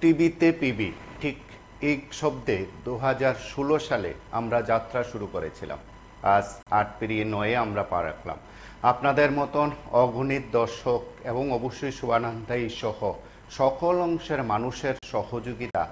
টিভিতে পিবি, ঠিক এই শব্দে 2016 সালে আমরা যাত্রা শুরু করেছিলাম। আজ 8 পেরিয়ে 9 আমরা পা রাখলাম। আপনাদের মতন অগণিত দর্শক এবং অবশ্যই শুভানন্দায়ী সহ সকল অংশের মানুষের সহযোগিতা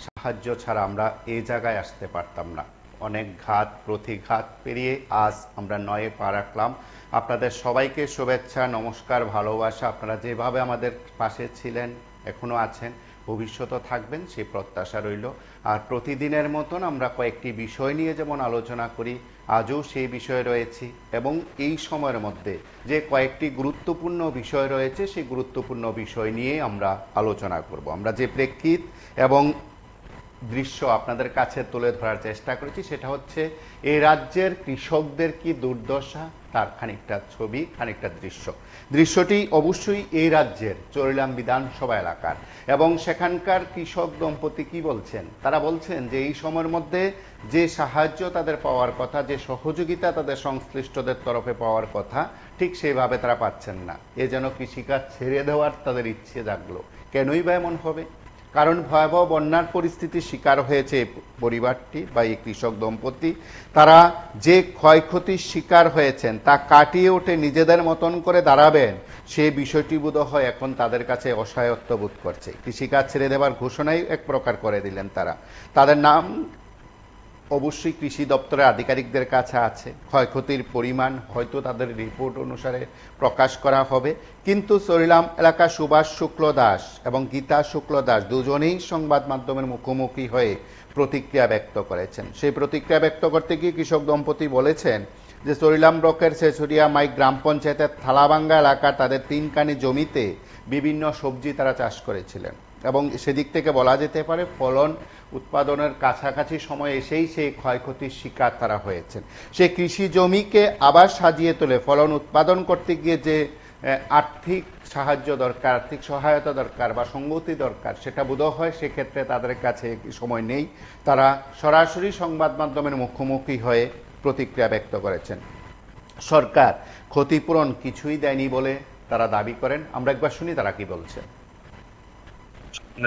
সাহায্য ছাড়া আমরা এই জায়গায় আসতে পারতাম না। অনেক ঘাত প্রতিঘাত পেরিয়ে আজ আমরা 9 পা রাখলাম। আপনাদের সবাইকে শুভেচ্ছা, নমস্কার, ভালোবাসা। আপনারা যেভাবে আমাদের পাশে ছিলেন, এখনো আছেন, ভবিষ্যতে থাকবেন, সেই প্রত্যাশা রইল। আর প্রতিদিনের মতন আমরা কয়েকটি বিষয় নিয়ে যেমন আলোচনা করি, আজও সেই বিষয় রয়েছি এবং এই সময়ের মধ্যে যে কয়েকটি গুরুত্বপূর্ণ বিষয় রয়েছে সেই গুরুত্বপূর্ণ বিষয় নিয়ে আমরা আলোচনা করব। আমরা যে প্রেক্ষিত এবং দৃশ্য আপনাদের কাছে তুলে ধরার চেষ্টা করেছি সেটা হচ্ছে এই রাজ্যের কৃষকদের কি দুর্দশা, তার খানিকটা ছবি, খানিকটা দৃশ্যটি অবশ্যই এই রাজ্যের চরিলাম বিধানসভা এলাকার। এবং সেখানকার কৃষক দম্পতি কি বলছেন, তারা বলছেন যে এই সময়ের মধ্যে যে সাহায্য তাদের পাওয়ার কথা, যে সহযোগিতা তাদের সংশ্লিষ্টদের তরফে পাওয়ার কথা, ঠিক সেইভাবে তারা পাচ্ছেন না। এ যেন কৃষিকাজ ছেড়ে দেওয়ার তাদের ইচ্ছে জাগলো। কেনই বা এমন হবে? কারণ ভয়াবহ বন্যার পরিস্থিতির শিকার হয়েছে পরিবারটি বা এই কৃষক দম্পতি। তারা যে ক্ষয়ক্ষতির শিকার হয়েছেন তা কাটিয়ে উঠে নিজেদের মতন করে দাঁড়াবেন, সেই বিষয়টি বোধহয় এখন তাদের কাছে অসহায়ত্ব বোধ করছে। কৃষিকাজ ছেড়ে দেওয়ার ঘোষণাই এক প্রকার করে দিলেন তারা। তাদের নাম অবশ্যই কৃষি দপ্তরের আধিকারিকদের কাছে আছে। ক্ষয়ক্ষতির পরিমাণ হয়তো তাদের রিপোর্ট অনুসারে প্রকাশ করা হবে। কিন্তু চরিলাম এলাকা সুভাষ শুক্ল দাস এবং গীতা শুক্ল দাস দুজনেই সংবাদ মাধ্যমের মুখোমুখি হয়ে প্রতিক্রিয়া ব্যক্ত করেছেন। সেই প্রতিক্রিয়া ব্যক্ত করতে গিয়ে কৃষক দম্পতি বলেছেন যে চরিলাম ব্লকের শেষুরিয়া মাই গ্রাম পঞ্চায়েতের থালাবাঙ্গা এলাকার তাদের 3 কানি জমিতে বিভিন্ন সবজি তারা চাষ করেছিলেন এবং সেদিক থেকে বলা যেতে পারে ফলন উৎপাদনের কাছাকাছি সময় এসেই সেই ক্ষয়ক্ষতির শিকার তারা হয়েছেন। সেই কৃষি জমিকে আবার সাজিয়ে তোলে ফলন উৎপাদন করতে গিয়ে যে আর্থিক সাহায্য দরকার, আর্থিক সহায়তা দরকার বা সঙ্গতি দরকার, সেটা বোধহয় সেক্ষেত্রে তাদের কাছে সময় নেই। তারা সরাসরি সংবাদ মাধ্যমের মুখোমুখি হয়ে প্রতিক্রিয়া ব্যক্ত করেছেন। সরকার ক্ষতিপূরণ কিছুই দেয়নি বলে তারা দাবি করেন। আমরা একবার শুনি তারা কি বলছেন।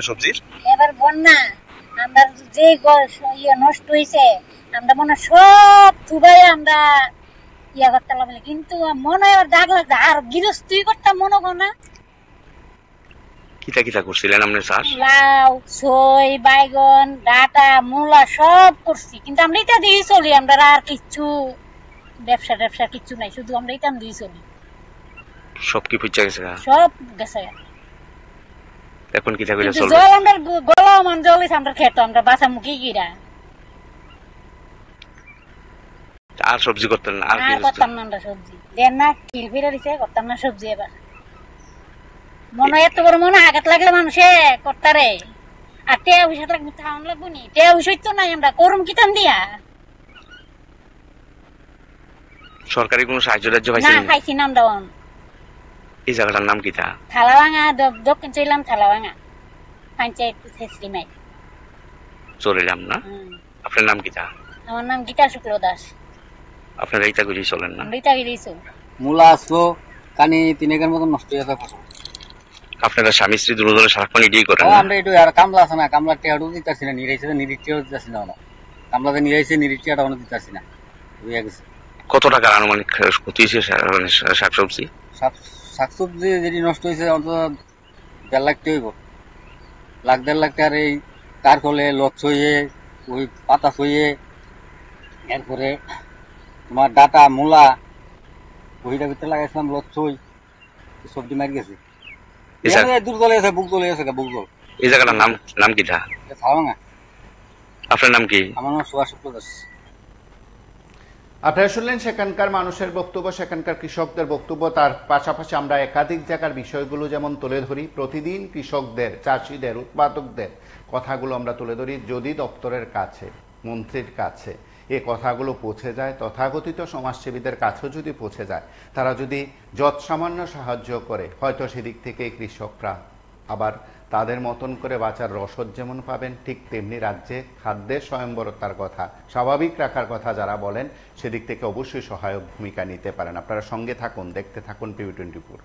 সবজির এবার বন্যা আমরা যে নষ্ট হয়েছে আমরা মনে সব থুবাই আমরা ইয়া করতাম, কিন্তু মনে হয় দাগ লাগছে আর গৃহস্থই করতাম মনে করো না। কিতা কিতা করছিলেন আপনি চাষ? লাউ, ছই, বাইগন, ডাটা, মূলা সব করছি, কিন্তু আমরা এটা দিয়ে চলি। আমরা আর কিছু ব্যবসা কিছু নাই, শুধু আমরা এটা দিয়ে চলি। সব কি পচে গেছে? সব গেছে। এখন কিতা কইরা চলবে? জল আমরা গলা মান জল আমরা খেতো, আমরা বাসা মুখি কিরা আর সবজি করতেন না? আর কি করতাম না আমরা সবজি দেন না, কিল ফিরে দিছে, করতাম না সবজি। এবার মনে এত বড় মনে আঘাত লাগলে মানুষে করতারে, আর টেয়া পয়সা লাগবে থাউন লাগবো নি, টেয়া পয়সা তো নাই, আমরা করুম কিতাম দিয়া। সরকারি কোনো সাহায্য রাজ্য পাইছেন না? খাইছি না আমরা। এই জায়গাটার নাম কিতা? থালাভাঙা, দক্ষিণ চইলাম থালাভাঙা পঞ্চায়েত শেষরি মাই চলিলাম না। আপনার নাম কিতা? আমার নাম গীতা শুক্ল দাস। আপনারা এইটা করি চলেন না? আমরা এটা গিয়েছি। মূলা আসলো কানি 3 একর মতো নষ্ট হয়ে যাবে ফসল। আপনারা স্বামী স্ত্রী দুজনে সারাক্ষণ এটাই করেন? আমরা একটু আর কামলা আছে না, কামলা টিয়াড়ু দিতেছি না, নিরাইছে নিরিটিয়াও দিতেছি না। কামলাতে নিরাইছে নিরিটিয়াটা অনেক দিতেছি না। কত টাকার আনুমানিক ক্ষতি হয়েছে শাকসবজি? শাকসবজি যেটি নষ্ট হয়েছে অন্তত 1.5 লাখ টাকা হইব। 1.5 লাখ টাকার এই কার ফলে লচ হয়ে ওই পাতা হয়ে, এরপরে তোমার ডাটা মূলা ওইটা ভিতরে লাগাইছিলাম, লচ হই সবজি মারি গেছে। দূর চলে গেছে, বুক চলে গেছে, বুক জল। এই জায়গাটার নাম কিটা? থালাভাঙা। আপনার নাম কি? আমার নাম সুভাষ শুক্ল দাস। আপনারা শুনলেন সেখানকার মানুষের বক্তব্য, সেখানকার কৃষকদের বক্তব্য। তার পাশাপাশি আমরা একাধিক জায়গার বিষয়গুলো যেমন তুলে ধরি, প্রতিদিন কৃষকদের, চাষিদের, উৎপাদকদের কথাগুলো আমরা তুলে ধরি। যদি দপ্তরের কাছে, মন্ত্রীর কাছে এ কথাগুলো পৌঁছে যায়, তথাকথিত সমাজসেবীদের কাছেও যদি পৌঁছে যায়, তারা যদি যৎসামান্য সাহায্য করে, হয়তো সেদিক থেকে কৃষকরা আবার তাদের মতন করে বাঁচার রসদ যেমন পাবেন, ঠিক তেমনি রাজ্যে খাদ্যের স্বয়ংবরতার কথা স্বাভাবিক রাখার কথা যারা বলেন, সেদিক থেকে অবশ্যই সহায়ক ভূমিকা নিতে পারেন। আপনারা সঙ্গে থাকুন, দেখতে থাকুন PV24।